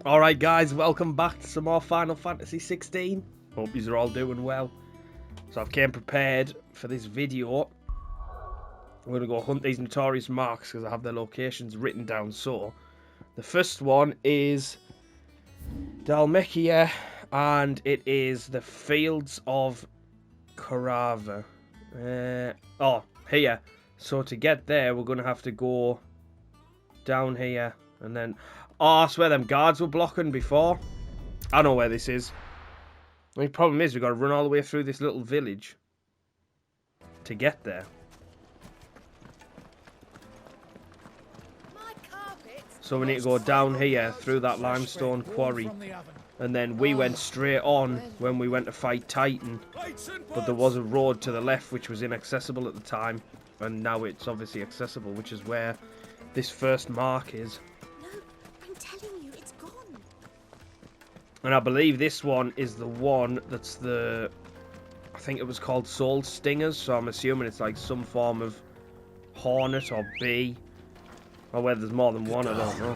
Alright guys, welcome back to some more Final Fantasy 16. Hope you're all doing well. So I've came prepared for this video. I'm going to go hunt these notorious marks because I have their locations written down. So, the first one is Dhalmekia, and it is the Fields of Karava. Here. So to get there, we're going to have to go down here and then... Oh, that's where them guards were blocking before. I know where this is. The only problem is we've got to run all the way through this little village to get there. So we need to go down here through that limestone quarry. And then we went straight on when we went to fight Titan. But there was a road to the left which was inaccessible at the time. And now it's obviously accessible, which is where this first mark is. And I believe this one is the one that's the... I think it was called Soul Stingers, so I'm assuming it's like some form of hornet or bee. Or whether there's more than one, I don't know.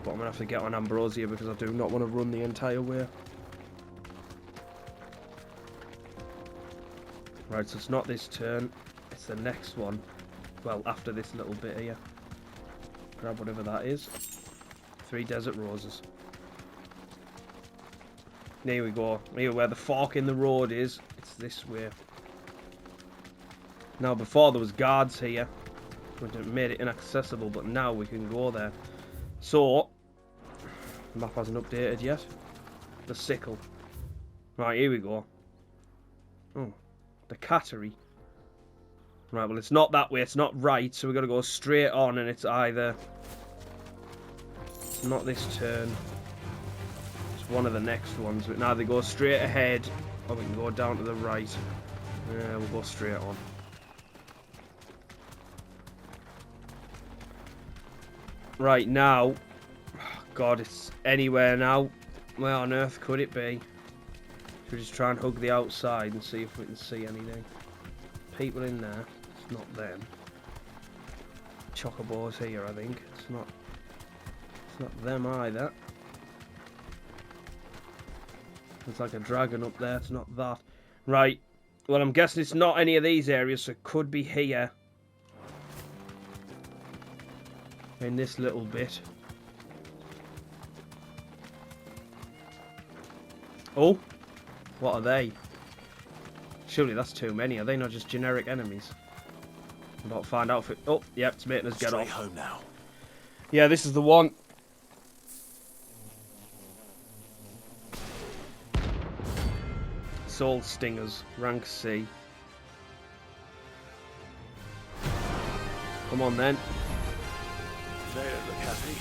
But I'm going to have to get on Ambrosia because I do not want to run the entire way. Right, so it's not this turn, it's the next one. Well, after this little bit here. Grab whatever that is. 3 desert roses. There we go. Here where the fork in the road is, it's this way. Now before there was guards here, which made it inaccessible, but now we can go there. So, the map hasn't updated yet. The sickle. Right, here we go. Oh, the cattery. Right, well it's not that way, it's not right, so we've got to go straight on, and it's either... Not this turn. It's one of the next ones. We can either go straight ahead or we can go down to the right. Yeah, we'll go straight on. Right now, God, it's anywhere now. Where on earth could it be? Should we just try and hug the outside and see if we can see anything? People in there. It's not them. Chocobos here, I think. It's not them either. There's like a dragon up there. It's not that. Right. Well, I'm guessing it's not any of these areas, so it could be here. In this little bit. Oh. What are they? Surely that's too many. Are they not just generic enemies? I'm about to find out if it... Oh, yeah, it's making us get off. Home now. Yeah, this is the one. Soul Stingers, rank C. Come on then. They don't look happy.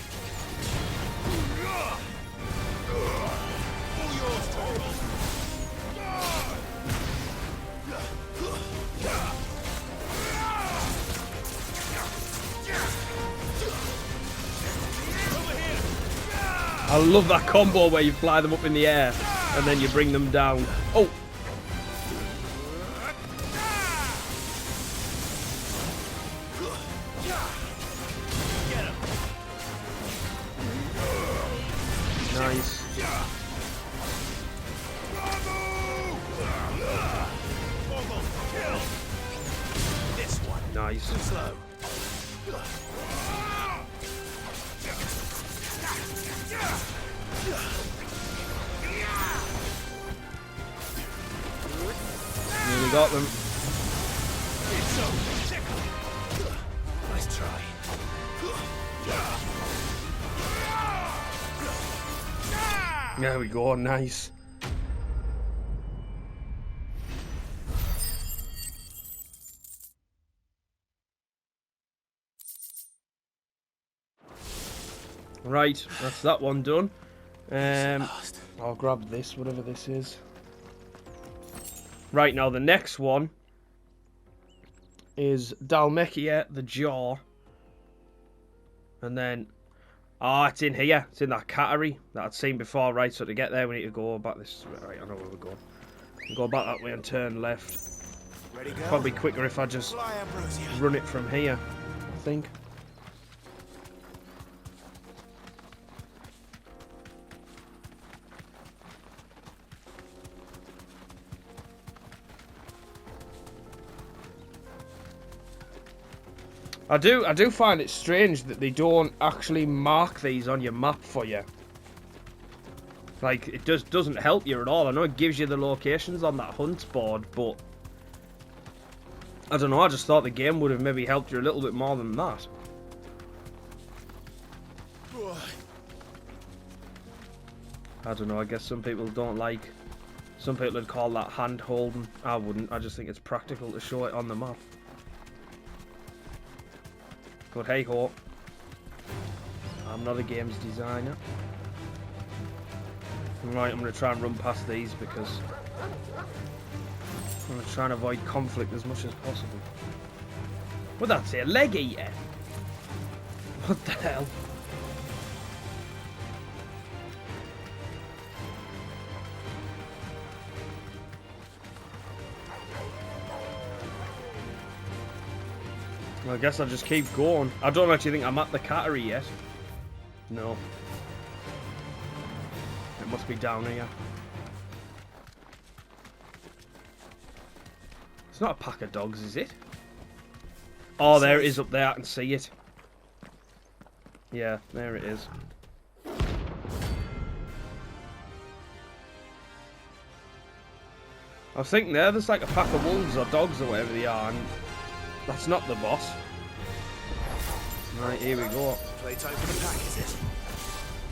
I love that combo where you fly them up in the air and then you bring them down. Oh! Nice. Nice. Slow. Nearly got them. Nice try. There we go, nice. Right, that's that one done. I'll grab this, whatever this is. Right, now the next one is Dhalmekia, the Jaw. And then... Oh, it's in here. It's in that cattery that I'd seen before, right? So to get there, we need to go back this... Right, I know where we're going. We'll go back that way and turn left. Ready, go? Probably quicker if I just run it from here, I think. I do find it strange that they don't actually mark these on your map for you. Like, it just doesn't help you at all. I know it gives you the locations on that hunt board, but I don't know, I just thought the game would have maybe helped you a little bit more than that. I don't know, I guess some people don't like... Some people would call that hand-holding. I wouldn't, I just think it's practical to show it on the map. But hey-ho. I'm not a games designer. Right, I'm going to try and run past these because I'm going to try and avoid conflict as much as possible. What did that say? A leg eater? What the hell? Well, I guess I'll just keep going. I don't actually think I'm at the cattery yet. No. It must be down here. It's not a pack of dogs, is it? Oh, there it is up there. I can see it. Yeah, there it is. I was thinking there's like a pack of wolves or dogs or whatever they are, and that's not the boss. Right, here we go. Playtime for the pack, is it?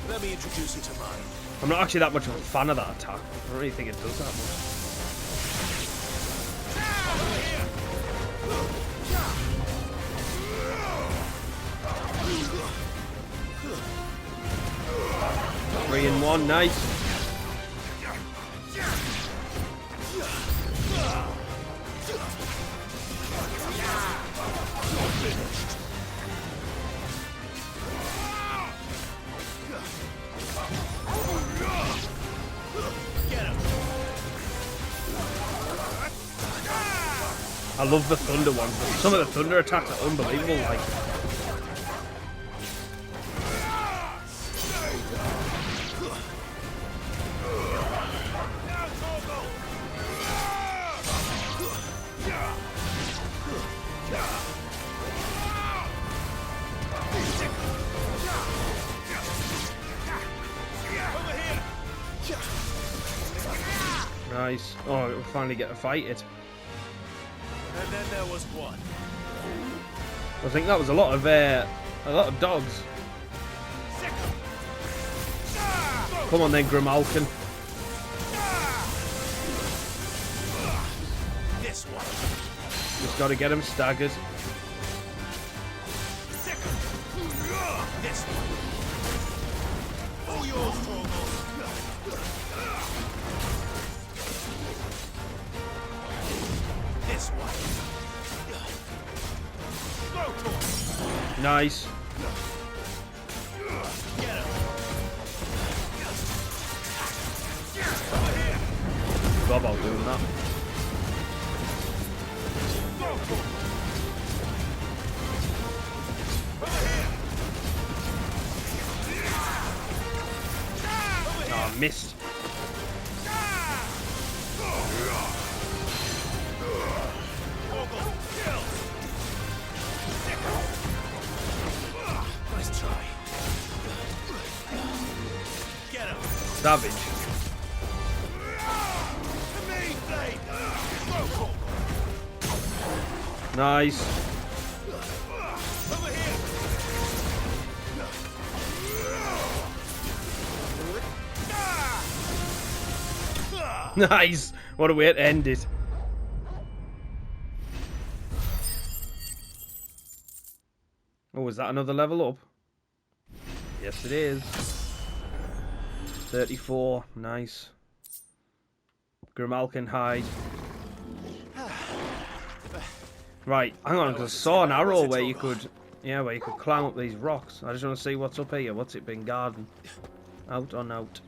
Let me introduce you to mine. I'm not actually that much of a fan of that attack. I don't really think it does that much. Three in one, nice. I love the thunder ones. Some of the thunder attacks are unbelievable. Like, nice. Oh, we'll finally get to fight it. And then there was one. I think that was a lot of dogs. Come on then, Grimalkin. This one. Just got to get him staggered. This one. All yours, Chocobos. This one. Nice. Get him. Forgot about doing that. Oh, missed. Nice try. Get him. Savage. Nice. Over here. Nice. What a way to end it. Oh, is that another level up? Yes, it is. 34. Nice. Grimalkin hide. Right, hang on, because I saw an arrow where you could, where you could climb up these rocks. I just want to see what's up here. What's it been guarding? Out on out.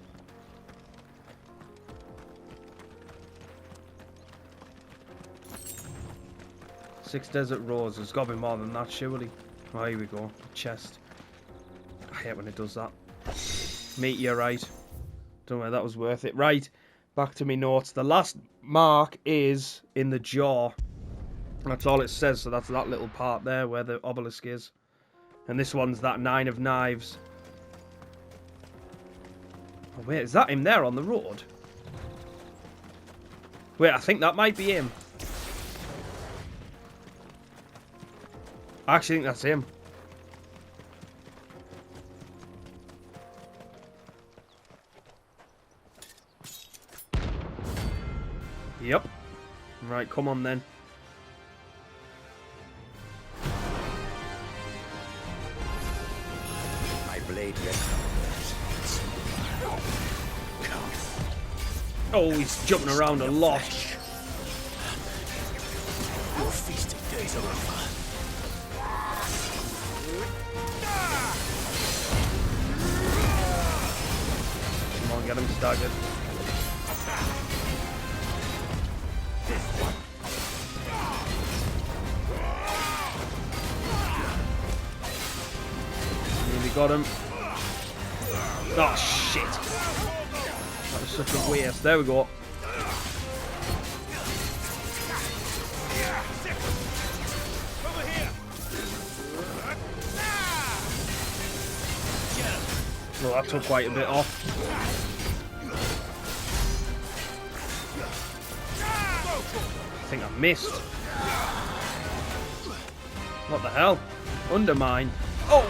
Six desert roses. There's got to be more than that, surely. Oh, here we go. Chest. I hate when it does that. Meteorite. Don't know whether that was worth it. Right, back to me notes. The last mark is in the jaw. That's all it says, so that's that little part there where the obelisk is. And this one's that 9 of knives. Oh, wait, is that him there on the road? Wait, I think that might be him. I actually think that's him. Yep. Right, come on then. My blade Oh, he's jumping around a lot. Your feasting days are over. Come on, get him staggered. Nearly got him. Oh, shit. That was such a waste. There we go. Well, that took quite a bit off. I think I missed. What the hell? Undermine. Oh!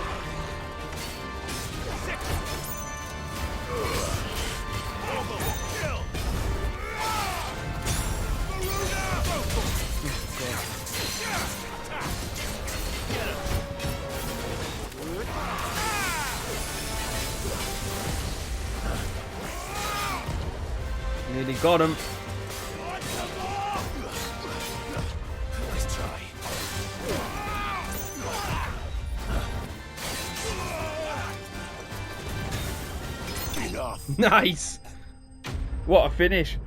Nearly got him. Let's try. Enough. Nice! What a finish.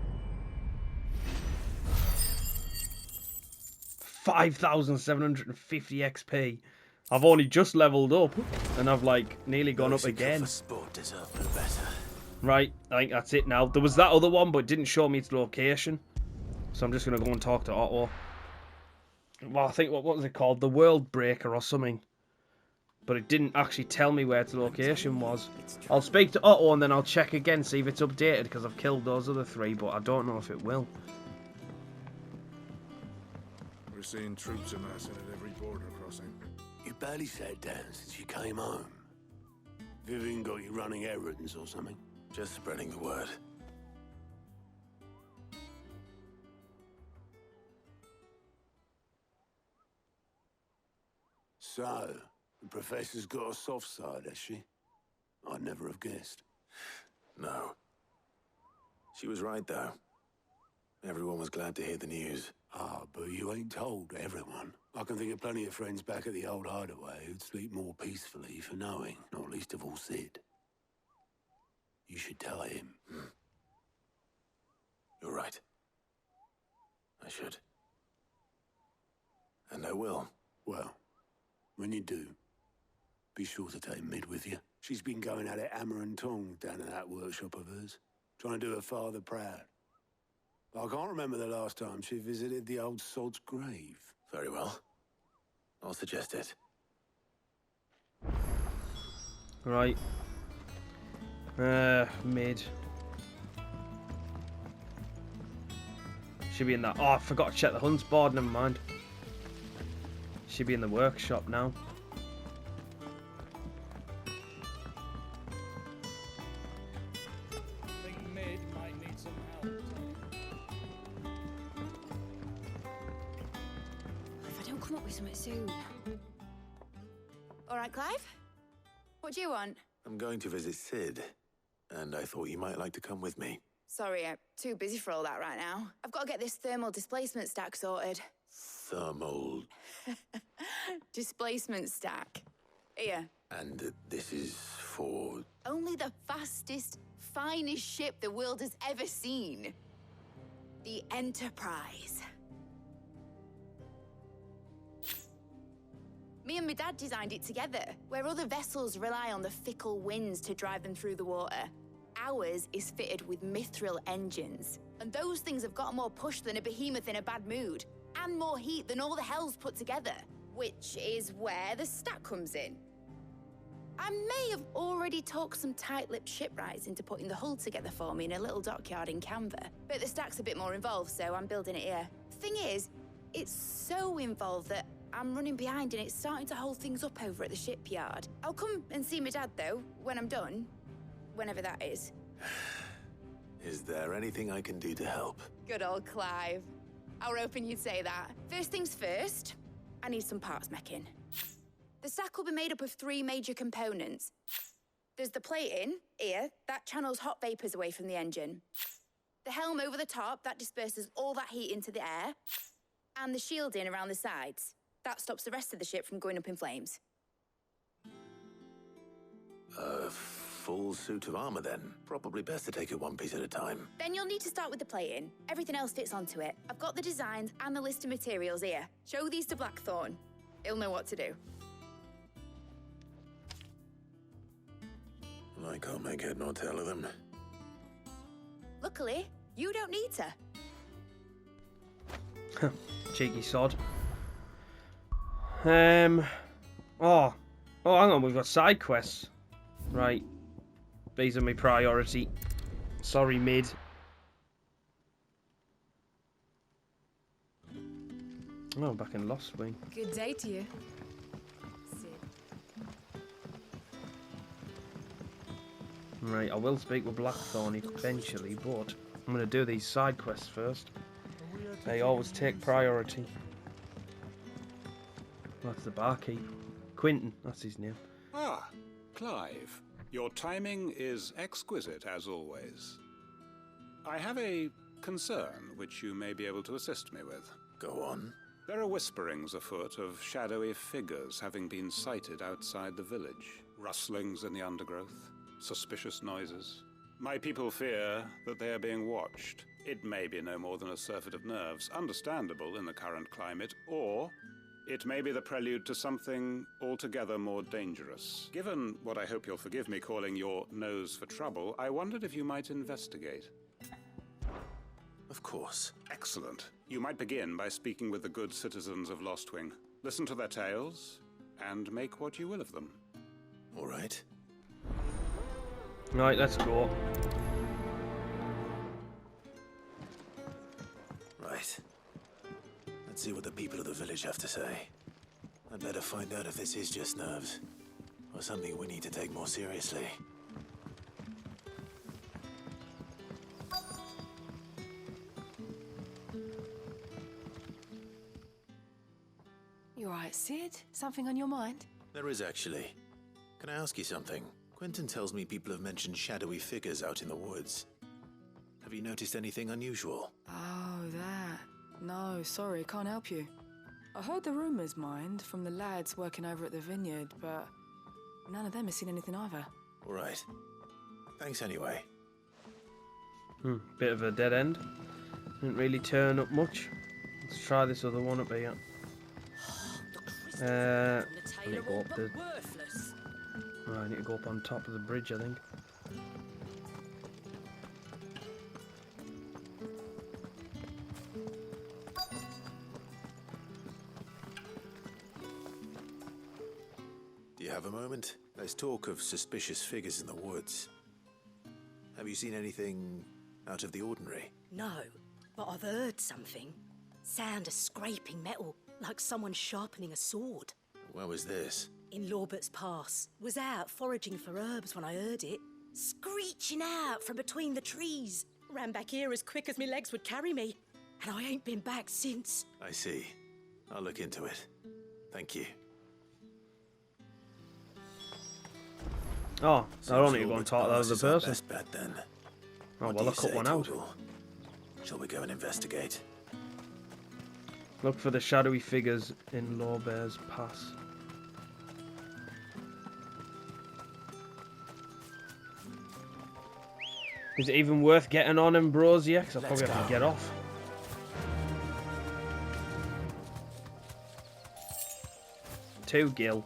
5,750 XP. I've only just leveled up and I've like nearly gone up again. For sport deserve no better. Right, I think that's it now. There was that other one, but it didn't show me its location. So I'm just going to go and talk to Otto. Well, I think, what was it called? The World Breaker or something. But it didn't actually tell me where its location was. I'll speak to Otto and then I'll check again, see if it's updated, because I've killed those other 3, but I don't know if it will. We're seeing troops amassing at every border crossing. You barely sat down since you came home. Vivian got you running errands or something? Just spreading the word. So, the Professor's got a soft side, has she? I'd never have guessed. No. She was right, though. Everyone was glad to hear the news. Ah, but you ain't told everyone. I can think of plenty of friends back at the old hideaway who'd sleep more peacefully for knowing, not least of all Sid. You should tell him. You're right. I should. And I will. Well, when you do, be sure to take Mid with you. She's been going at it hammer and tongs down in that workshop of hers, trying to do her father proud. I can't remember the last time she visited the old sod's grave. Very well. I'll suggest it. Right. Mid. Should be in that. Oh, I forgot to check the hunts board. Never mind. Should be in the workshop now. Think Mid might need some help. If I don't come up with something soon. All right, Clive? What do you want? I'm going to visit Sid, and I thought you might like to come with me. Sorry, I'm too busy for all that right now. I've got to get this thermal displacement stack sorted. Thermal. Displacement stack. Here. And this is for... Only the fastest, finest ship the world has ever seen. The Enterprise. Me and my dad designed it together. Where other vessels rely on the fickle winds to drive them through the water, ours is fitted with mithril engines. And those things have got more push than a behemoth in a bad mood. and more heat than all the hells put together, which is where the stack comes in. I may have already talked some tight-lipped shipwrights into putting the hull together for me in a little dockyard in Canva, but the stack's a bit more involved, so I'm building it here. Thing is, it's so involved that I'm running behind and it's starting to hold things up over at the shipyard. I'll come and see my dad, though, when I'm done. Whenever that is. Is there anything I can do to help? Good old Clive. I were hoping you'd say that. First things first, I need some parts meching. The stack will be made up of 3 major components. There's the plating, here, that channels hot vapors away from the engine. The helm over the top, that disperses all that heat into the air. And the shielding around the sides. That stops the rest of the ship from going up in flames. A full suit of armor then. Probably best to take it one piece at a time. Then you'll need to start with the plating. Everything else fits onto it. I've got the designs and the list of materials here. Show these to Blackthorn. He'll know what to do. I can't make head nor tail of them. Luckily, you don't need to. Cheeky sod. Oh, hang on, we've got side quests. Right. These are my priority. Sorry, mid. Oh, back in Lost Wing. Good day to you. Right, I will speak with Blackthorn eventually, but I'm going to do these side quests first. They always take priority. That's the barkeep. Quinton, that's his name. Ah, Clive. Your timing is exquisite, as always. I have a concern which you may be able to assist me with. Go on. There are whisperings afoot of shadowy figures having been sighted outside the village. Rustlings in the undergrowth. Suspicious noises. My people fear that they are being watched. It may be no more than a surfeit of nerves, understandable in the current climate, or it may be the prelude to something altogether more dangerous. Given what I hope you'll forgive me calling your nose for trouble, I wondered if you might investigate. Of course. Excellent. You might begin by speaking with the good citizens of Lostwing. Listen to their tales, and make what you will of them. All right. Right, let's go. Right. Let's see what the people of the village have to say. I'd better find out if this is just nerves, or something we need to take more seriously. You alright, Sid? Something on your mind? There is actually. Can I ask you something? Quentin tells me people have mentioned shadowy figures out in the woods. Have you noticed anything unusual? Oh, that. No, sorry, can't help you. I heard the rumours, mind, from the lads working over at the vineyard, but none of them have seen anything either. All right. Thanks anyway. Bit of a dead end. Didn't really turn up much. Let's try this other one up here. I need to go up the... Oh, I need to go up on top of the bridge, I think. Do you have a moment? There's talk of suspicious figures in the woods. Have you seen anything out of the ordinary? No, but I've heard something. Sound of scraping metal, like someone sharpening a sword. Where was this? In Lorbert's Pass. Was out foraging for herbs when I heard it. Screeching out from between the trees. Ran back here as quick as my legs would carry me. And I ain't been back since. I see. I'll look into it. Thank you. Oh, I don't need to go and talk to the other person. Best bet then. Oh, What well, do I you cut say, one out. Total? Shall we go and investigate? Look for the shadowy figures in Lorbert's Pass. Is it even worth getting on Ambrosia? Because I'll probably have to get off. Two gil.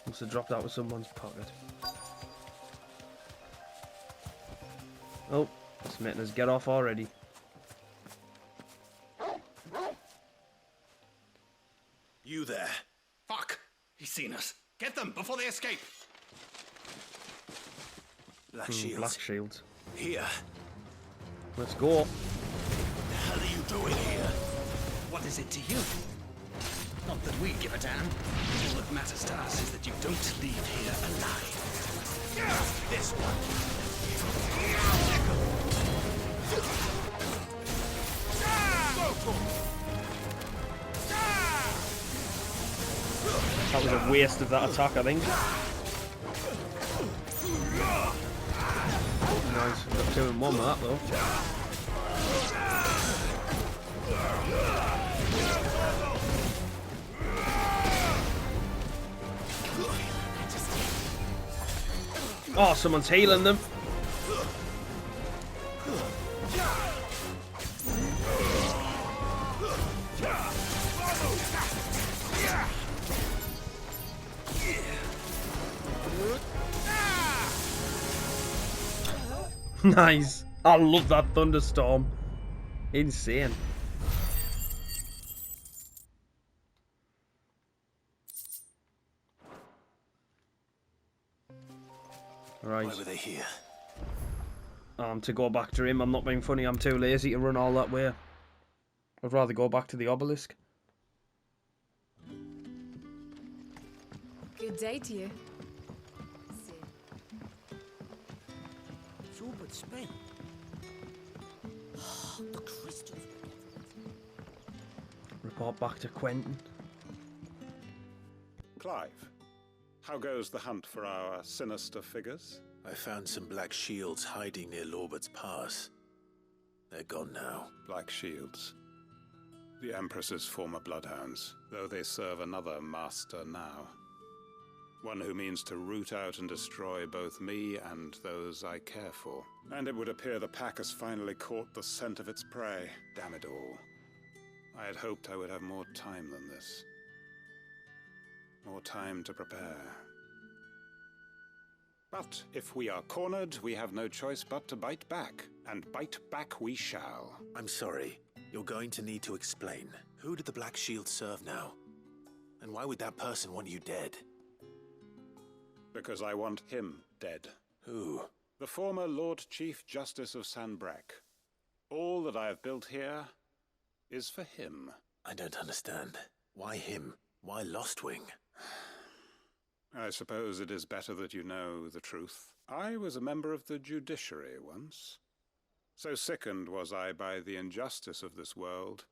Must have dropped out of someone's pocket. Oh, it's making us get off already. seen us. Get them before they escape. Black shields. Black shields. Here. Let's go. What the hell are you doing here? What is it to you? Not that we give a damn. All that matters to us is that you don't leave here alive. This one. That was a waste of that attack, I think. Nice, we got 2 in 1 with that though. Oh, someone's healing them. Nice. I love that thunderstorm. Insane. Right. Why were they here? To go back to him. I'm not being funny. I'm too lazy to run all that way. I'd rather go back to the obelisk. Good day to you. It's all but spent. The crystals. Report back to Quentin. Clive, how goes the hunt for our sinister figures? I found some black shields hiding near Lorbert's Pass. They're gone now. Black shields. The Empress's former bloodhounds, though they serve another master now. One who means to root out and destroy both me and those I care for. And it would appear the pack has finally caught the scent of its prey. Damn it all. I had hoped I would have more time than this. More time to prepare. But if we are cornered, we have no choice but to bite back. And bite back we shall. I'm sorry. You're going to need to explain. Who did the Black Shield serve now? And why would that person want you dead? Because I want him dead. Who? The former Lord Chief Justice of Sanbreque. All that I have built here is for him. I don't understand. Why him? Why Lostwing? I suppose it is better that you know the truth. I was a member of the judiciary once. So sickened was I by the injustice of this world,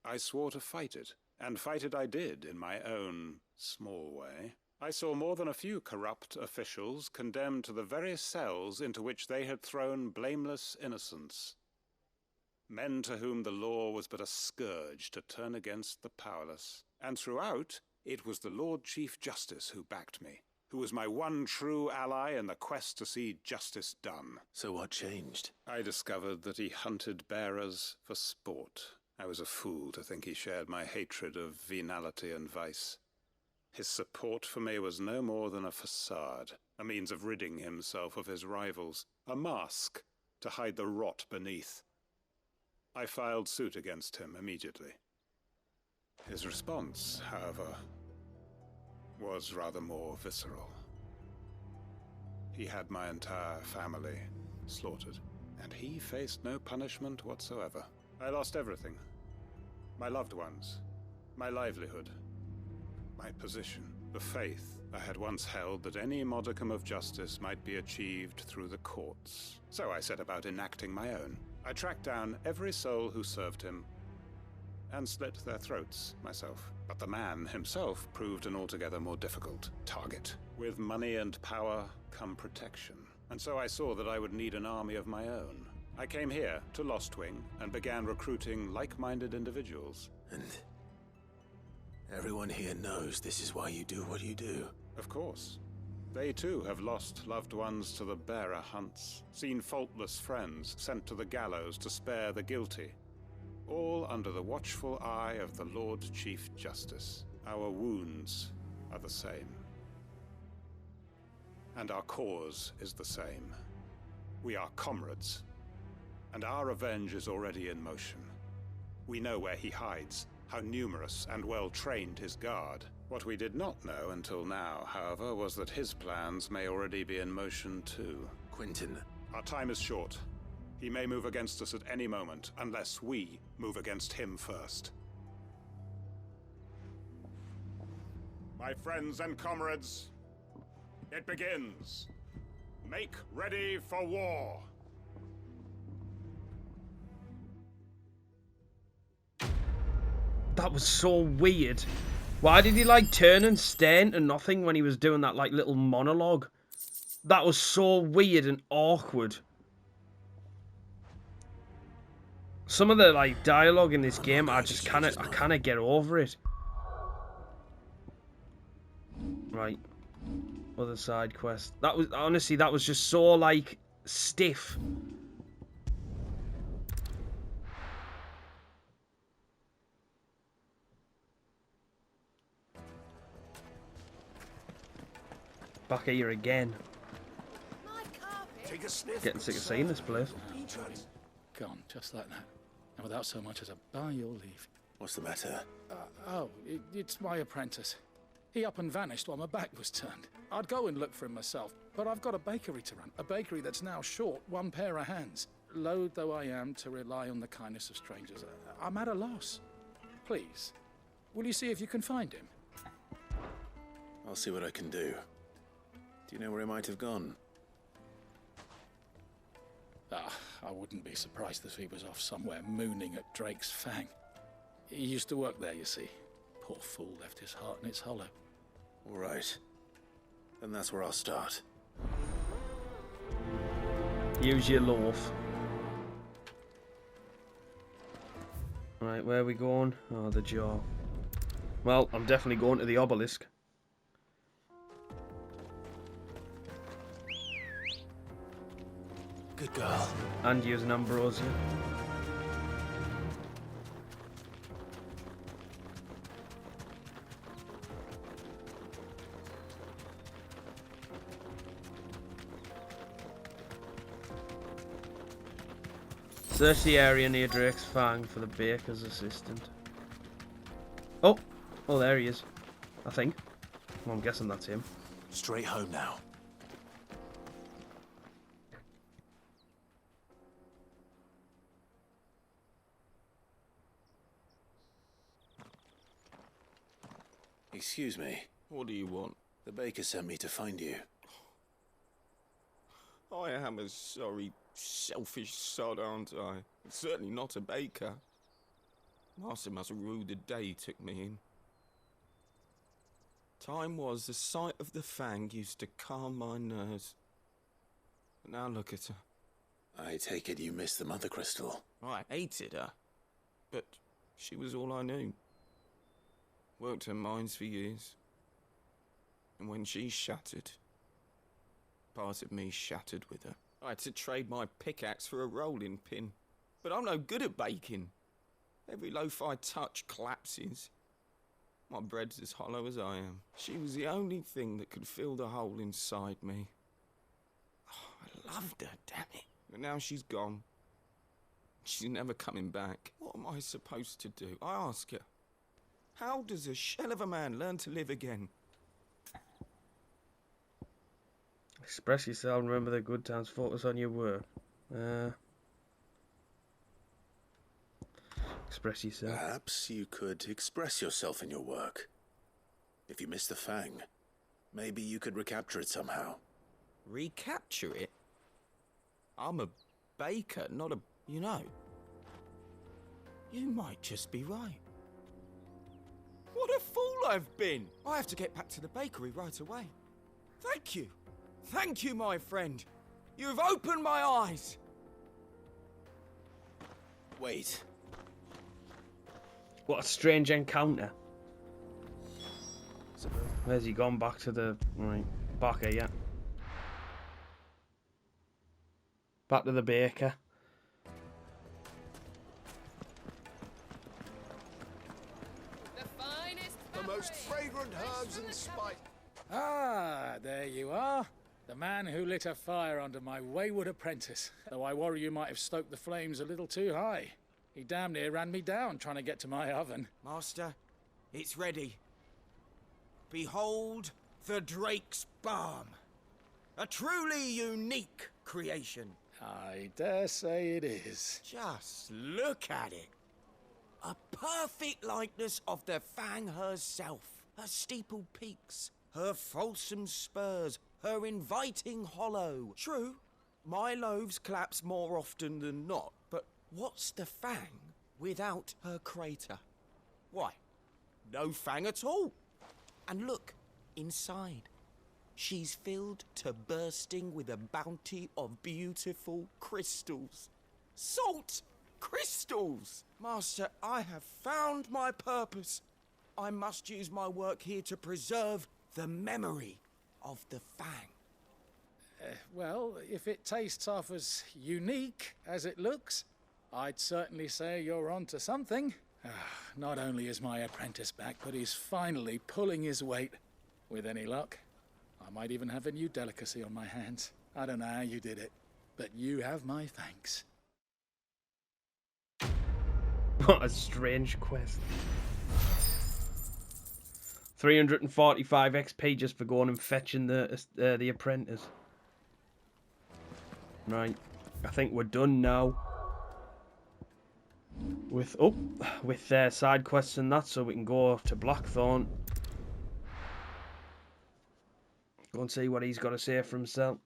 I swore to fight it, and fight it I did in my own small way. I saw more than a few corrupt officials condemned to the very cells into which they had thrown blameless innocents. Men to whom the law was but a scourge to turn against the powerless. And throughout, it was the Lord Chief Justice who backed me, who was my one true ally in the quest to see justice done. So what changed? I discovered that he hunted bearers for sport. I was a fool to think he shared my hatred of venality and vice. His support for me was no more than a facade, a means of ridding himself of his rivals, a mask to hide the rot beneath. I filed suit against him immediately. His response, however, was rather more visceral. He had my entire family slaughtered, and he faced no punishment whatsoever. I lost everything. My loved ones, my livelihood, my position, the faith I had once held that any modicum of justice might be achieved through the courts. So I set about enacting my own. I tracked down every soul who served him and slit their throats myself. But the man himself proved an altogether more difficult target. With money and power come protection. And so I saw that I would need an army of my own. I came here to Lostwing and began recruiting like-minded individuals. And everyone here knows this is why you do what you do. Of course. They too have lost loved ones to the bearer hunts, seen faultless friends sent to the gallows to spare the guilty. All under the watchful eye of the Lord Chief Justice. Our wounds are the same. And our cause is the same. We are comrades. And our revenge is already in motion. We know where he hides, how numerous and well-trained his guard. What we did not know until now, however, was that his plans may already be in motion too. Quentin. Our time is short. He may move against us at any moment, unless we move against him first. My friends and comrades, it begins. Make ready for war. That was so weird. Why did he like turn and stare into nothing when he was doing that like little monologue? That was so weird and awkward. Some of the like dialogue in this game, I cannot get over it. Right. Other side quest. That was honestly, that was just so like stiff. Back here again. Take a sniff. Getting sick of seeing this place. Gone, just like that. And without so much as a by your leave. What's the matter? It's my apprentice. He up and vanished while my back was turned. I'd go and look for him myself, but I've got a bakery to run. A bakery that's now short one pair of hands. Loath though I am to rely on the kindness of strangers, I'm at a loss. Please, will you see if you can find him? I'll see what I can do. Do you know where he might have gone? I wouldn't be surprised if he was off somewhere mooning at Drake's Fang. He used to work there, you see. Poor fool left his heart in its hollow. All right. Then that's where I'll start. Use your loaf. Right, where are we going? Oh, the jaw. Well, I'm definitely going to the obelisk. Good girl. And use an ambrosia. Search the area near Drake's Fang for the baker's assistant. Oh! Oh, there he is. I think. Well, I'm guessing that's him. Straight home now. Excuse me. What do you want? The baker sent me to find you. I am a sorry, selfish sod, aren't I? Certainly not a baker. Master must have ruled the day he took me in. Time was the sight of the Fang used to calm my nerves. But now look at her. I take it you missed the Mother Crystal. I hated her. But she was all I knew. Worked her mines for years. And when she shattered, part of me shattered with her. I had to trade my pickaxe for a rolling pin. But I'm no good at baking. Every loaf I touch collapses. My bread's as hollow as I am. She was the only thing that could fill the hole inside me. Oh, I loved her, damn it. But now she's gone. She's never coming back. What am I supposed to do? I ask her. How does a shell of a man learn to live again? Express yourself, remember the good times, focus on your work. Express yourself. Perhaps you could express yourself in your work. If you missed the Fang, maybe you could recapture it somehow. Recapture it? I'm a baker, not a... You know, you might just be right. What a fool I've been! I have to get back to the bakery right away. Thank you. Thank you, my friend. You've opened my eyes. Wait. What a strange encounter. Where's he gone? Back to the... Right, back here, yeah. Back to the baker. The most fragrant herbs and spice. Ah, there you are. The man who lit a fire under my wayward apprentice. Though I worry you might have stoked the flames a little too high. He damn near ran me down trying to get to my oven. Master, it's ready. Behold the Drake's Balm. A truly unique creation. I dare say it is. Just look at it. A perfect likeness of the Fang herself. Her steepled peaks, her fulsome spurs, her inviting hollow. True, my loaves collapse more often than not, but what's the Fang without her crater? Why, no Fang at all. And look, inside. She's filled to bursting with a bounty of beautiful crystals. Salt crystals! Master, I have found my purpose. I must use my work here to preserve the memory of the Fang. Well, if it tastes half as unique as it looks, I'd certainly say you're onto something. Not only is my apprentice back, but he's finally pulling his weight. With any luck, I might even have a new delicacy on my hands. I don't know how you did it, but you have my thanks. What a strange quest. 345 XP just for going and fetching the apprentice. Right, I think we're done now. With side quests and that, so we can go to Blackthorn. Go and see what he's got to say for himself.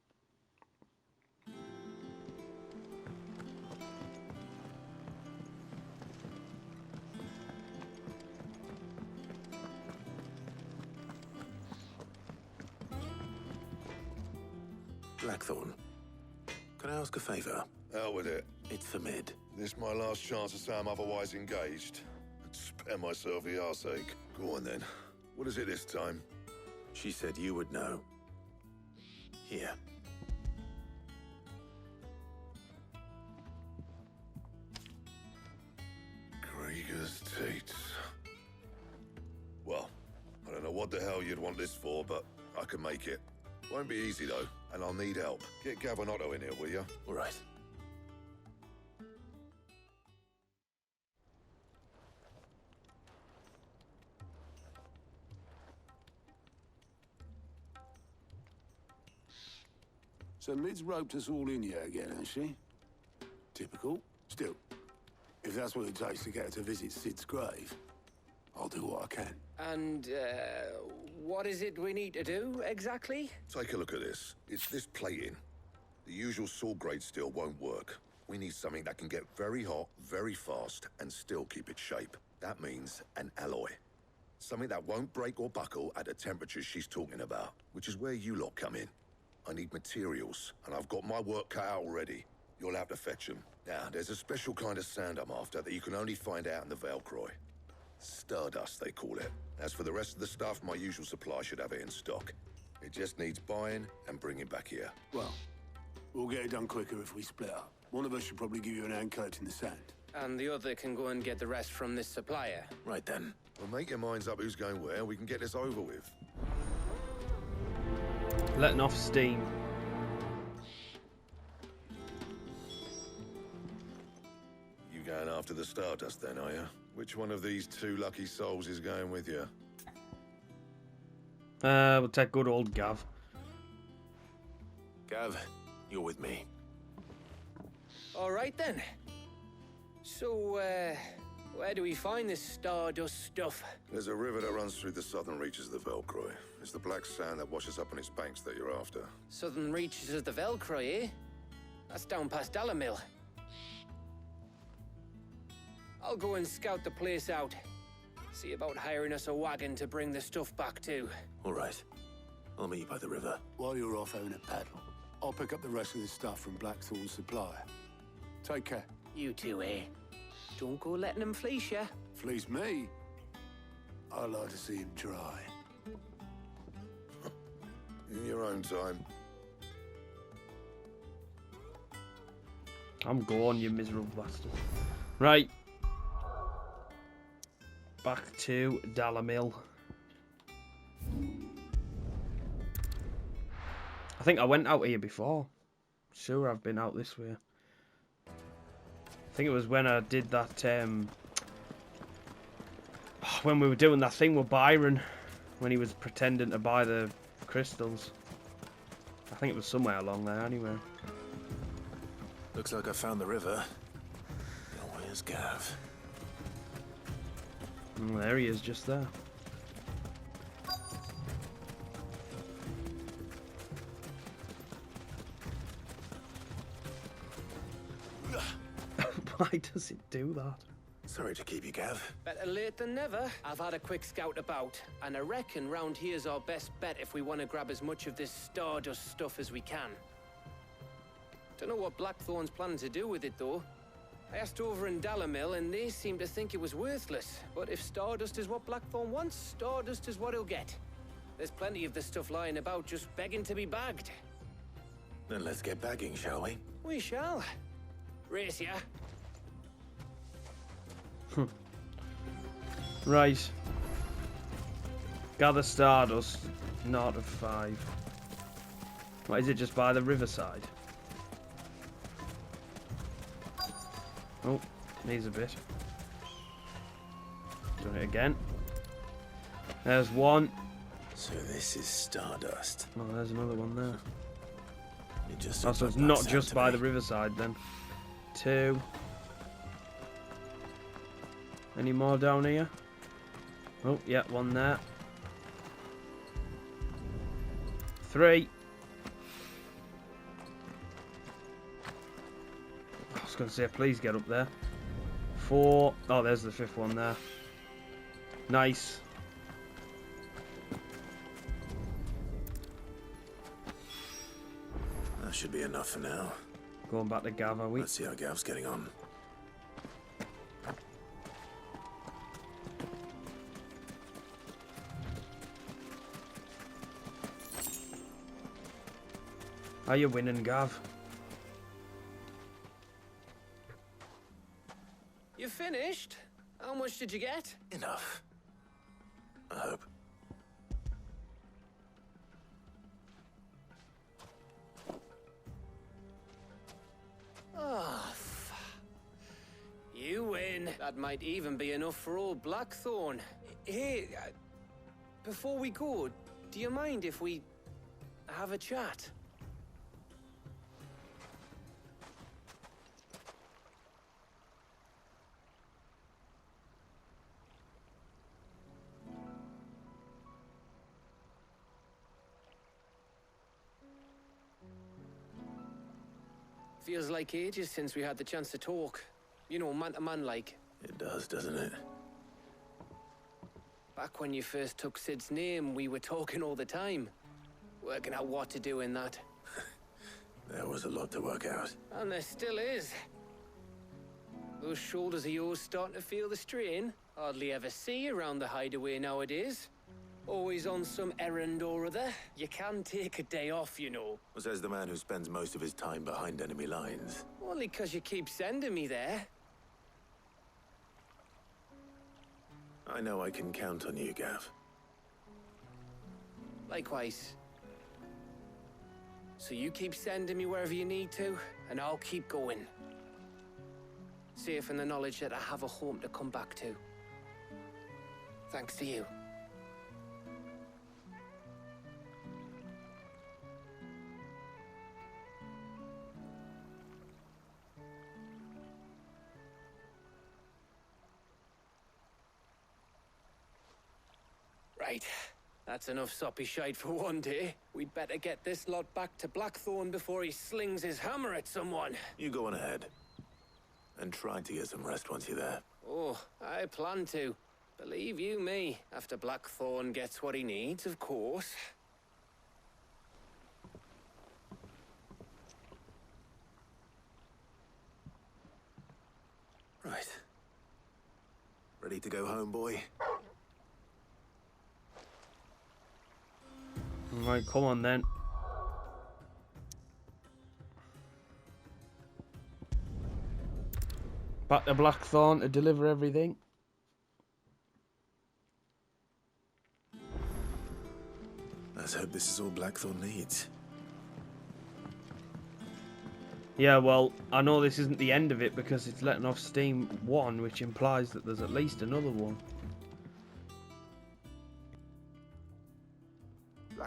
Blackthorn, can I ask a favour? Out with it. It's for Mid. This my last chance to say I'm otherwise engaged. I'd spare myself the arseache. Go on then. What is it this time? She said you would know. Here. Krieger's Tates. Well, I don't know what the hell you'd want this for, but I can make it. Won't be easy though, and I'll need help. Get Gavin Otto in here, will ya? All right. So Mid's roped us all in here again, has she? Typical. Still, if that's what it takes to get her to visit Sid's grave, I'll do what I can. And, what is it we need to do, exactly? Take a look at this. It's this plating. The usual sword grade steel won't work. We need something that can get very hot, very fast, and still keep its shape. That means an alloy. Something that won't break or buckle at the temperatures she's talking about, which is where you lot come in. I need materials, and I've got my work cut out already. You'll have to fetch them. Now, there's a special kind of sand I'm after that you can only find out in the Velcroy. Stardust, they call it. As for the rest of the stuff, my usual supply should have it in stock. It just needs buying and bringing back here. Well, we'll get it done quicker if we split up. One of us should probably give you an hand collecting the sand. And the other can go and get the rest from this supplier. Right then. Well, make your minds up who's going where, and we can get this over with. Letting off steam. You going after the Stardust then, are you? Which one of these two lucky souls is going with you? We'll take good old Gav. Gav, you're with me. All right then. So, where do we find this Stardust stuff? There's a river that runs through the southern reaches of the Velcroy. It's the black sand that washes up on its banks that you're after. Southern reaches of the Velcroy, eh? That's down past Dalamil. I'll go and scout the place out. See about hiring us a wagon to bring the stuff back to. All right. I'll meet you by the river. While you're off having a paddle, I'll pick up the rest of the stuff from Blackthorn's supplier. Take care. You two, eh? Don't go letting them fleece ya. Fleece me? I like to see him try. In your own time. I'm gone, you miserable bastard. Right. Back to Dalamil. I think I went out here before. Sure, I've been out this way. I think it was when I did that, when we were doing that thing with Byron. When he was pretending to buy the crystals. I think it was somewhere along there anyway. Looks like I found the river. Now where's Gav? There he is, just there. Why does it do that? Sorry to keep you, Gav. Better late than never. I've had a quick scout about, and I reckon round here's our best bet if we want to grab as much of this Stardust stuff as we can. Don't know what Blackthorn's planning to do with it, though. I asked over in Dalamil, and they seem to think it was worthless. But if Stardust is what Blackthorn wants, Stardust is what he'll get. There's plenty of this stuff lying about, just begging to be bagged. Then let's get bagging, shall we? We shall. Race ya. Right. Gather Stardust. Not of 5. What is it, just by the riverside? Oh, needs a bit. Doing it again. There's one. So this is Stardust. Oh, there's another one there. It just Oh, so it's not just by the riverside then. 2. Any more down here? Oh, yeah, one there. 3. I was going to say, please get up there. 4. Oh, there's the 5th one there. Nice. That should be enough for now. Going back to Gav, are we? Let's see how Gav's getting on. Are you winning, Gav? You finished? How much did you get? Enough. I hope. Oh, you win. That might even be enough for old Blackthorn. Hey, before we go, do you mind if we have a chat? Feels like ages since we had the chance to talk. You know, man to man like. It does, doesn't it? Back when you first took Sid's name, we were talking all the time. Working out what to do in that. There was a lot to work out. And there still is. Those shoulders of yours starting to feel the strain. Hardly ever see you around the hideaway nowadays. Always on some errand or other. You can take a day off, you know. Well, says the man who spends most of his time behind enemy lines. Only 'cause you keep sending me there. I know I can count on you, Gav. Likewise. So you keep sending me wherever you need to, and I'll keep going. Safe in the knowledge that I have a home to come back to. Thanks to you. Right. That's enough soppy shite for one day. We'd better get this lot back to Blackthorn before he slings his hammer at someone. You go on ahead. And try to get some rest once you're there. Oh, I plan to. Believe you me, after Blackthorn gets what he needs, of course. Right. Ready to go home, boy? Right, come on then. Back to Blackthorn to deliver everything. Let's hope this is all Blackthorn needs. Yeah, well, I know this isn't the end of it because it's letting off steam 1, which implies that there's at least another one.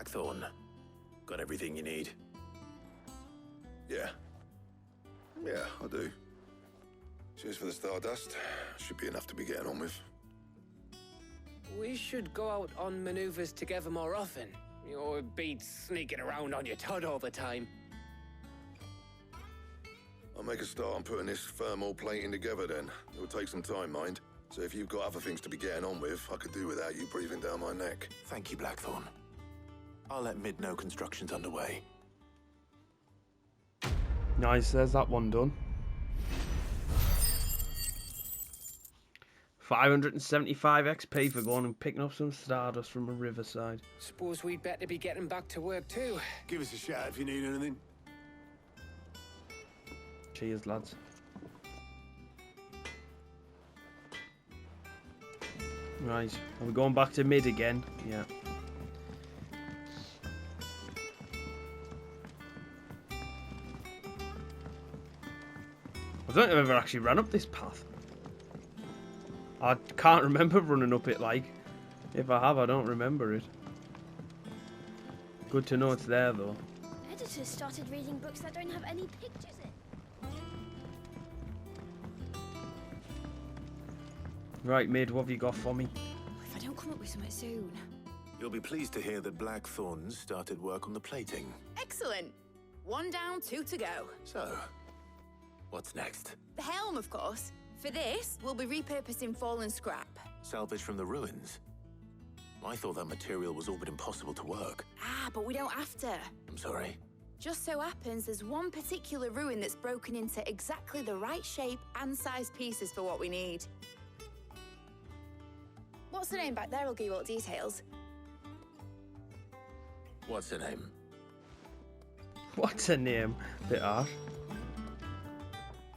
Blackthorn, got everything you need? Yeah. Yeah, I do. Cheers for the stardust. Should be enough to be getting on with. We should go out on maneuvers together more often. You'll be sneaking around on your Todd all the time. I'll make a start on putting this thermal plating together then. It'll take some time, mind. So if you've got other things to be getting on with, I could do without you breathing down my neck. Thank you, Blackthorn. I'll let Mid know construction's underway. Nice, there's that one done. 575 XP for going and picking up some stardust from a riverside. Suppose we'd better be getting back to work too. Give us a shout if you need anything. Cheers, lads. Right, are we going back to mid again? Yeah. I don't think I've ever actually ran up this path. I can't remember running up it, like. If I have, I don't remember it. Good to know it's there, though. Editors started reading books that don't have any pictures in. Right, Mid, what have you got for me? If I don't come up with something soon. You'll be pleased to hear that Blackthorn started work on the plating. Excellent. 1 down, 2 to go. So, what's next? The helm, of course. For this, we'll be repurposing fallen scrap. Salvage from the ruins? I thought that material was all but impossible to work. Ah, but we don't have to. I'm sorry. Just so happens there's one particular ruin that's broken into exactly the right shape and size pieces for what we need. What's the name back there? I'll give you all the details. What's her name? What's her name? Bit harsh.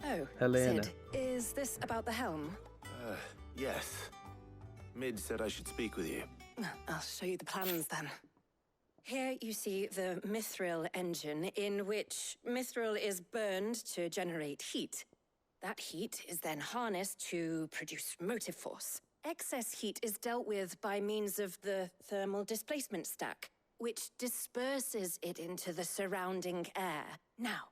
Oh, Helena. Sid, is this about the helm? Yes. Mid said I should speak with you. I'll show you the plans then. Here you see the mithril engine, in which mithril is burned to generate heat. That heat is then harnessed to produce motive force. Excess heat is dealt with by means of the thermal displacement stack, which disperses it into the surrounding air. Now,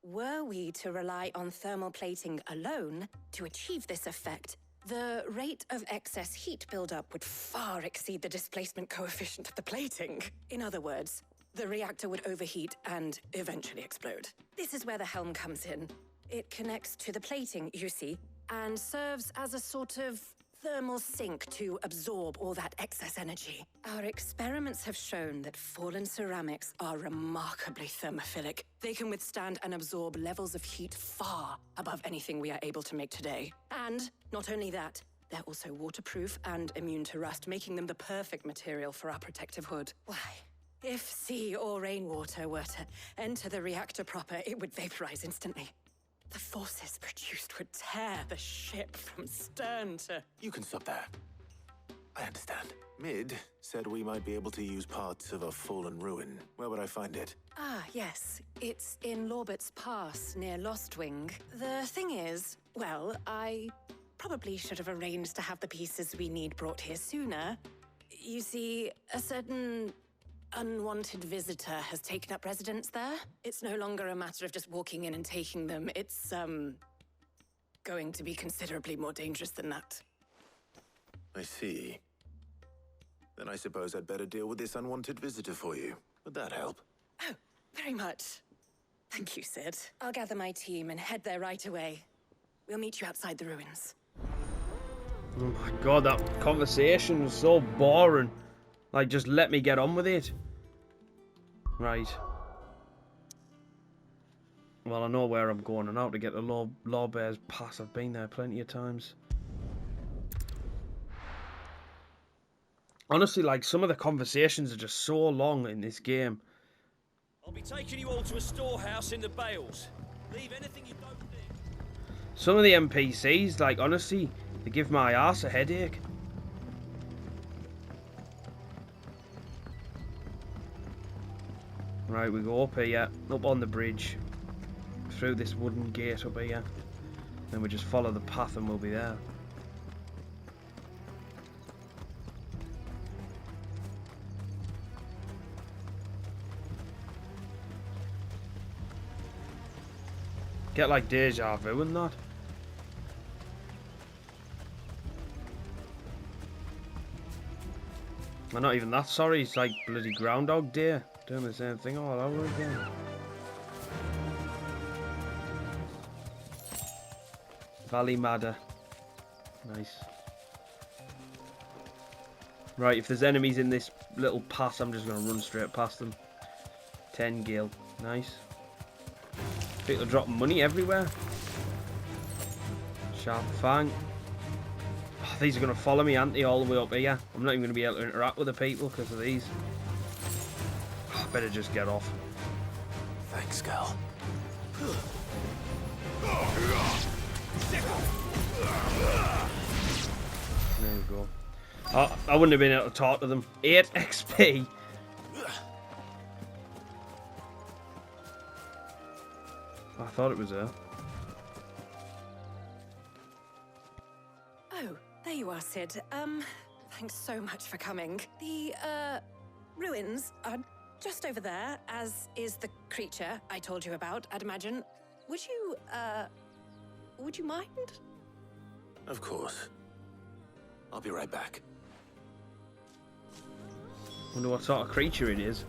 were we to rely on thermal plating alone to achieve this effect, the rate of excess heat buildup would far exceed the displacement coefficient of the plating. In other words, the reactor would overheat and eventually explode. This is where the helm comes in. It connects to the plating, you see, and serves as a sort of thermal sink to absorb all that excess energy. Our experiments have shown that fallen ceramics are remarkably thermophilic. They can withstand and absorb levels of heat far above anything we are able to make today. And not only that, they're also waterproof and immune to rust, making them the perfect material for our protective hood. Why? If sea or rainwater were to enter the reactor proper, it would vaporize instantly. The forces produced would tear the ship from stern to... You can stop there. I understand. Mid said we might be able to use parts of a fallen ruin. Where would I find it? Ah, yes. It's in Lorbert's Pass, near Lostwing. The thing is, well, I probably should have arranged to have the pieces we need brought here sooner. You see, a certain unwanted visitor has taken up residence there. It's no longer a matter of just walking in and taking them. It's, going to be considerably more dangerous than that. I see. Then I suppose I'd better deal with this unwanted visitor for you. Would that help? Oh, very much. Thank you, Sid. I'll gather my team and head there right away. We'll meet you outside the ruins. Oh my god, that conversation was so boring. Like, just let me get on with it. Right. Well, I know where I'm going and how to get the Lawbear's Pass. I've been there plenty of times. Honestly, like, some of the conversations are just so long in this game. I'll be taking you all to a storehouse in the Bales. Leave anything you don't need. Some of the NPCs, like, honestly, they give my ass a headache. Right, we go up here, up on the bridge, through this wooden gate up here. Then we just follow the path and we'll be there. Get like deja vu and that. I'm not even that sorry, it's like bloody Groundhog Day. Doing the same thing all over again. Valley Madder. Nice. Right, if there's enemies in this little pass, I'm just going to run straight past them. 10 gil. Nice. People are dropping money everywhere. Sharp Fang. Oh, these are going to follow me, aren't they, all the way up here? I'm not even going to be able to interact with the people because of these. Oh, I better just get off. Thanks, Cal. There we go. Oh, I wouldn't have been able to talk to them. 8 XP. I thought it was her. Oh, there you are, Sid. Thanks so much for coming. The, ruins are just over there, as is the creature I told you about, I'd imagine. Would you mind? Of course. I'll be right back. Wonder what sort of creature it is.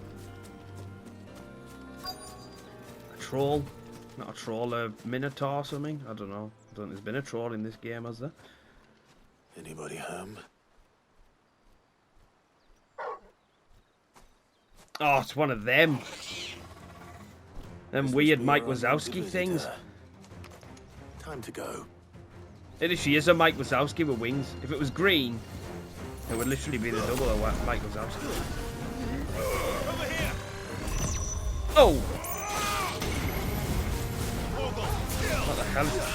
A troll? Not a troll, a minotaur or something? I don't know. I don't think there's been a troll in this game, has there? Anybody home? Oh, it's one of them. Them weird Mike Wazowski things. Time to go. It she is a Mike Wazowski with wings. If it was green, it would literally be the double of Mike Wazowski. Over here. Oh! What the hell is that?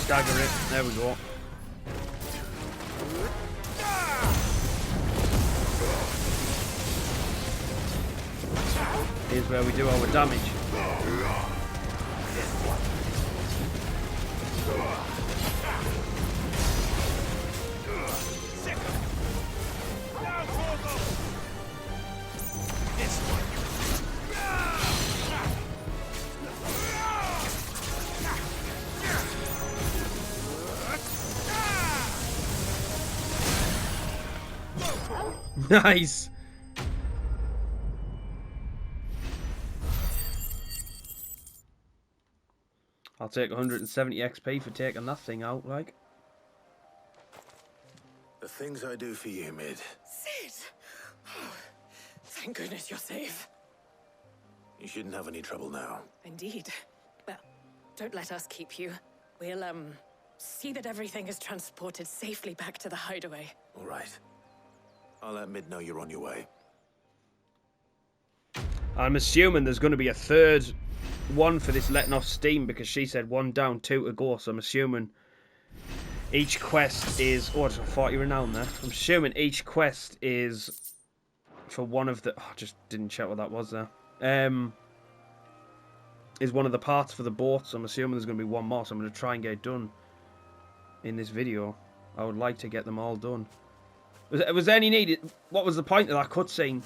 Stagger it. There we go. Here's where we do our damage. Nice. I'll take 170 XP for taking that thing out, like. The things I do for you, Mid. Sid! Oh, thank goodness you're safe. You shouldn't have any trouble now. Indeed. Well, don't let us keep you. We'll, see that everything is transported safely back to the hideaway. All right. I'll let Mid know you're on your way. I'm assuming there's going to be a third one for this letting off steam because she said 1 down, 2 to go. So I'm assuming each quest is... Oh, it's a 40 renown there. I'm assuming each quest is for one of the... Oh, I just didn't check what that was there. Is one of the parts for the boat. So I'm assuming there's going to be one more. So I'm going to try and get it done in this video. I would like to get them all done. Was there any need? What was the point of that cutscene?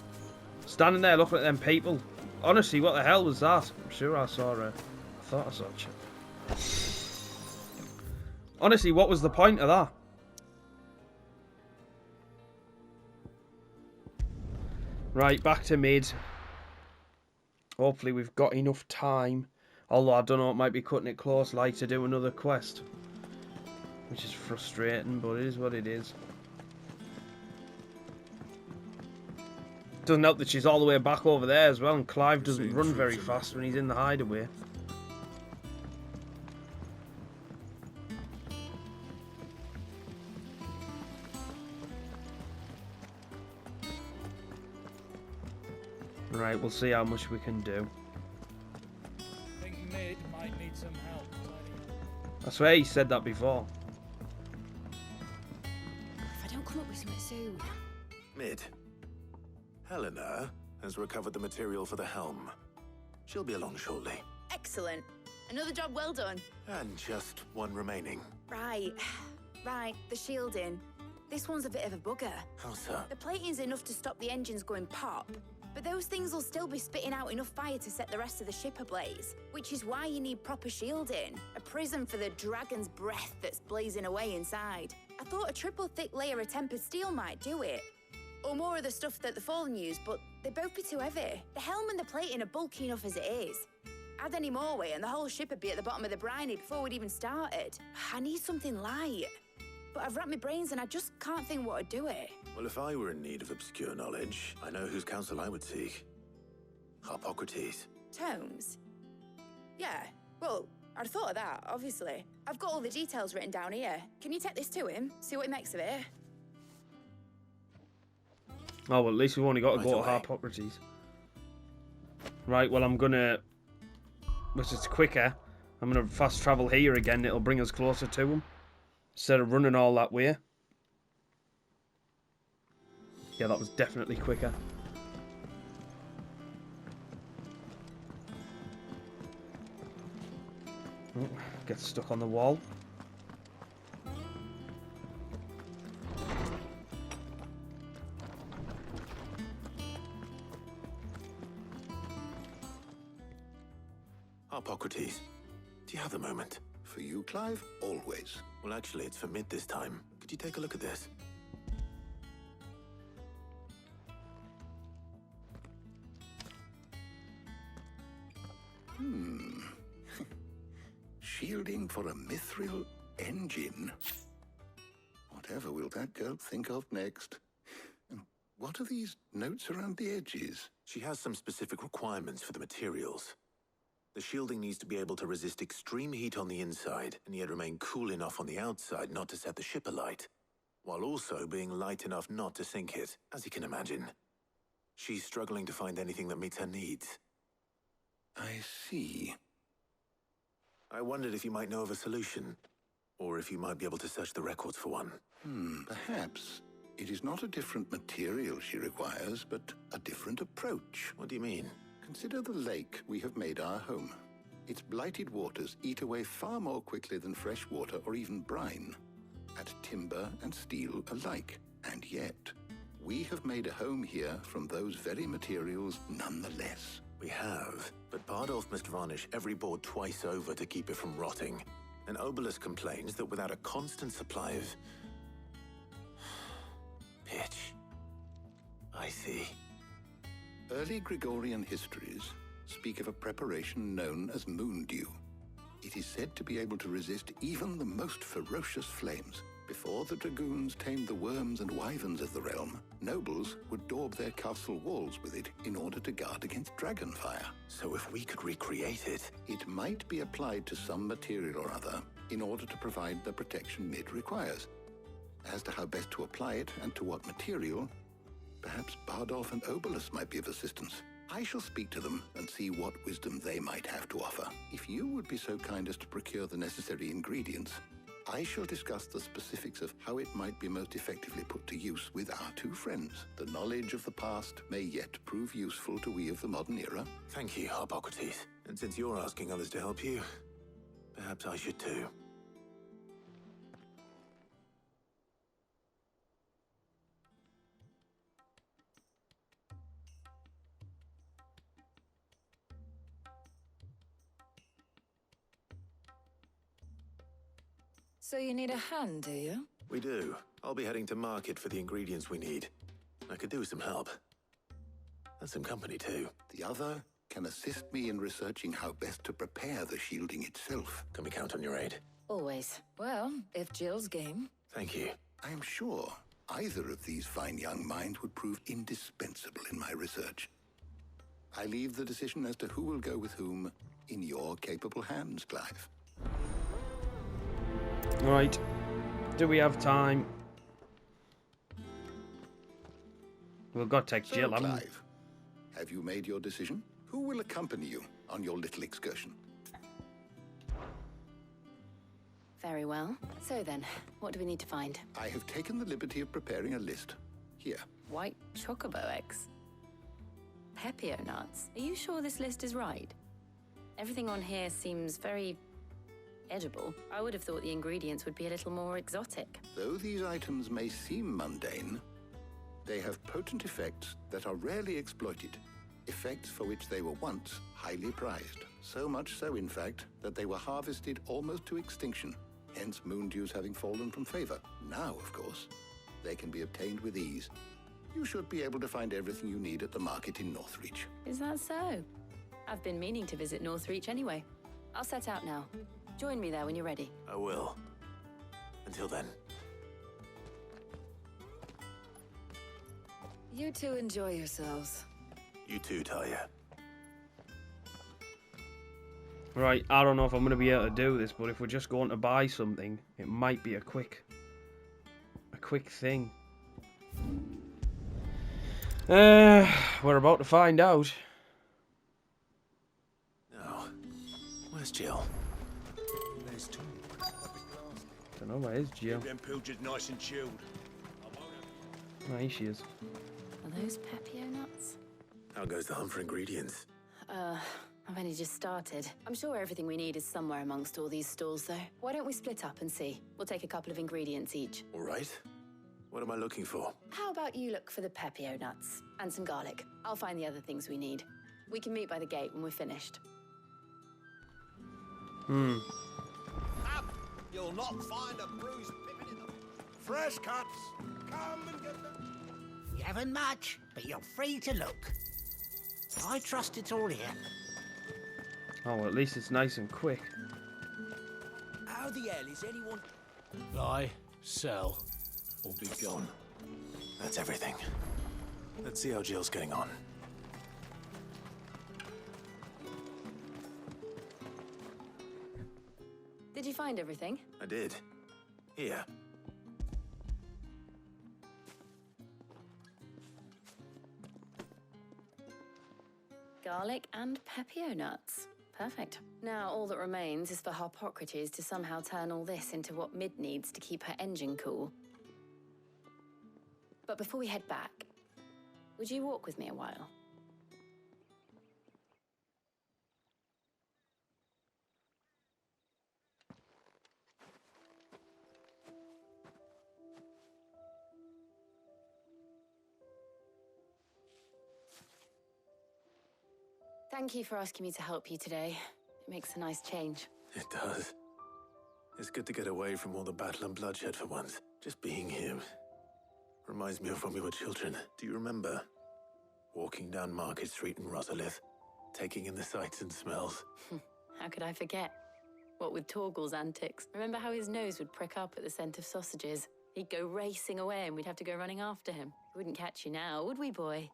Standing there looking at them people. Honestly, what the hell was that? I'm sure I saw her. I thought I saw a chick. Honestly, what was the point of that? Right, back to Mid. Hopefully we've got enough time. Although I don't know, it might be cutting it close like to do another quest. Which is frustrating, but it is what it is. Doesn't help that she's all the way back over there as well, and Clive doesn't run very fast when he's in the hideaway. Right, we'll see how much we can do. I think Mid might need some help. I swear he said that before. If I don't come up with something soon. Mid. Helena has recovered the material for the helm. She'll be along shortly. Excellent. Another job well done. And just one remaining. Right. Right, the shielding. This one's a bit of a bugger. How so? The plating's enough to stop the engines going pop, but those things will still be spitting out enough fire to set the rest of the ship ablaze, which is why you need proper shielding. A prison for the dragon's breath that's blazing away inside. I thought a triple thick layer of tempered steel might do it. Or more of the stuff that the Fallen use, but they'd both be too heavy. The helm and the plating are bulky enough as it is. Add any more weight and the whole ship would be at the bottom of the briny before we'd even started. I need something light. But I've racked my brains and I just can't think what would do it. Well, if I were in need of obscure knowledge, I know whose counsel I would seek. Harpocrates. Tomes? Yeah, well, I'd thought of that, obviously. I've got all the details written down here. Can you take this to him? See what he makes of it? Oh, well, at least we've only got to go to Harpocrates. Right, well, I'm gonna... Which is quicker. I'm gonna fast travel here again. It'll bring us closer to him. Instead of running all that way. Yeah, that was definitely quicker. Oh, get stuck on the wall. Harpocrates, do you have a moment? For you, Clive? Always. Well, actually, it's for mid this time. Could you take a look at this? Shielding for a mithril engine. Whatever will that girl think of next? And what are these notes around the edges? She has some specific requirements for the materials. The shielding needs to be able to resist extreme heat on the inside, and yet remain cool enough on the outside not to set the ship alight, while also being light enough not to sink it, as you can imagine. She's struggling to find anything that meets her needs. I see. I wondered if you might know of a solution, or if you might be able to search the records for one. Perhaps. It is not a different material she requires, but a different approach. What do you mean? Consider the lake we have made our home. Its blighted waters eat away far more quickly than fresh water or even brine, at timber and steel alike. And yet, we have made a home here from those very materials nonetheless. We have, but Bardolph must varnish every board twice over to keep it from rotting. And Obelisk complains that without a constant supply of... pitch. I see. Early Gregorian histories speak of a preparation known as moon dew. It is said to be able to resist even the most ferocious flames. Before the dragoons tamed the worms and wyverns of the realm, nobles would daub their castle walls with it in order to guard against dragon fire. So if we could recreate it... It might be applied to some material or other in order to provide the protection Mid requires. As to how best to apply it and to what material, perhaps Bardolph and Obelisk might be of assistance. I shall speak to them and see what wisdom they might have to offer. If you would be so kind as to procure the necessary ingredients, I shall discuss the specifics of how it might be most effectively put to use with our two friends. The knowledge of the past may yet prove useful to we of the modern era. Thank you, Harpocrates. And since you're asking others to help you, perhaps I should too. So you need a hand, do you? We do. I'll be heading to market for the ingredients we need. I could do with some help. And some company too. The other can assist me in researching how best to prepare the shielding itself. Can we count on your aid? Always. Well, if Jill's game. Thank you. I am sure either of these fine young minds would prove indispensable in my research. I leave the decision as to who will go with whom in your capable hands, Clive. Right. Do we have time? We've got to take So, Jill, haven't we? Clive, have you made your decision? Who will accompany you on your little excursion? Very well. So then, what do we need to find? I have taken the liberty of preparing a list. Here. White chocobo eggs. Pepio nuts. Are you sure this list is right? Everything on here seems very edible, I would have thought the ingredients would be a little more exotic. Though these items may seem mundane, they have potent effects that are rarely exploited. Effects for which they were once highly prized. So much so, in fact, that they were harvested almost to extinction, hence moon dews having fallen from favor. Now, of course, they can be obtained with ease. You should be able to find everything you need at the market in Northreach. Is that so? I've been meaning to visit Northreach anyway. I'll set out now. Join me there when you're ready. I will. Until then. You two enjoy yourselves. You too, Talia. Right, I don't know if I'm going to be able to do this, but if we're just going to buy something, it might be a quick thing. We're about to find out. No. Where's Jill? There's two. Don't know, where's Jill? Keep them pilgers nice and chilled. Oh, here she is. Are those Pepio nuts? How goes the hunt for ingredients? I've only just started. I'm sure everything we need is somewhere amongst all these stalls, though. Why don't we split up and see? We'll take a couple of ingredients each. All right. What am I looking for? How about you look for the Pepio nuts and some garlic? I'll find the other things we need. We can meet by the gate when we're finished. Up! You'll not find a bruised pippin in them. Fresh cuts. Come and get them. You haven't much, but you're free to look. I trust it's all here. Oh, well, at least it's nice and quick. How the hell is anyone... Buy, sell, Or be gone. That's everything. Let's see how Jill's getting on. Did you find everything? I did. Here. Garlic and Pepio nuts. Perfect. Now all that remains is for Harpocrates to somehow turn all this into what Mid needs to keep her engine cool. But before we head back, would you walk with me a while? Thank you for asking me to help you today. It makes a nice change. It does. It's good to get away from all the battle and bloodshed for once. Just being here reminds me of when we were children. Do you remember? Walking down Market Street in Rosalith, taking in the sights and smells. How could I forget? What with Torgal's antics. Remember how his nose would prick up at the scent of sausages? He'd go racing away and we'd have to go running after him. We wouldn't catch you now, would we, boy?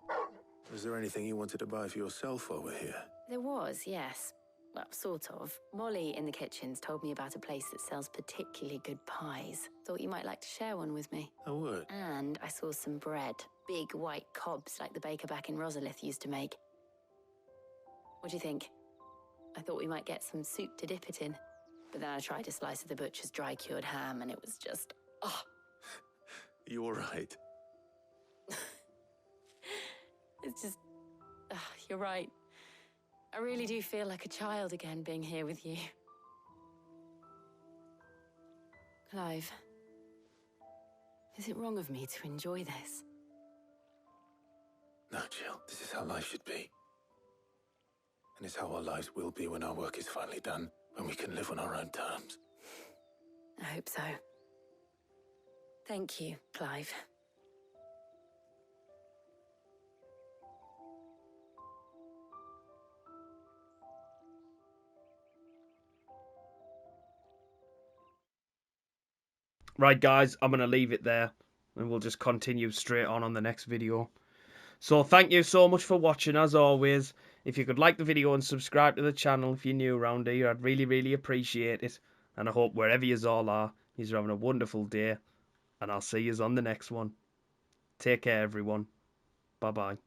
Was there anything you wanted to buy for yourself while we're here? There was, yes. Well, sort of. Molly in the kitchens told me about a place that sells particularly good pies. Thought you might like to share one with me. I would. And I saw some bread. Big white cobs like the baker back in Rosalith used to make. What do you think? I thought we might get some soup to dip it in. But then I tried a slice of the butcher's dry-cured ham and it was just... oh. You all right? It's just... you're right. I really do feel like a child again being here with you. Clive, is it wrong of me to enjoy this? No, Jill. This is how life should be. And it's how our lives will be when our work is finally done, when we can live on our own terms. I hope so. Thank you, Clive. Right, guys, I'm going to leave it there. And we'll just continue straight on the next video. So thank you so much for watching, as always. If you could like the video and subscribe to the channel if you're new around here, I'd really, really appreciate it. And I hope wherever you all are, you're having a wonderful day. And I'll see you on the next one. Take care, everyone. Bye-bye.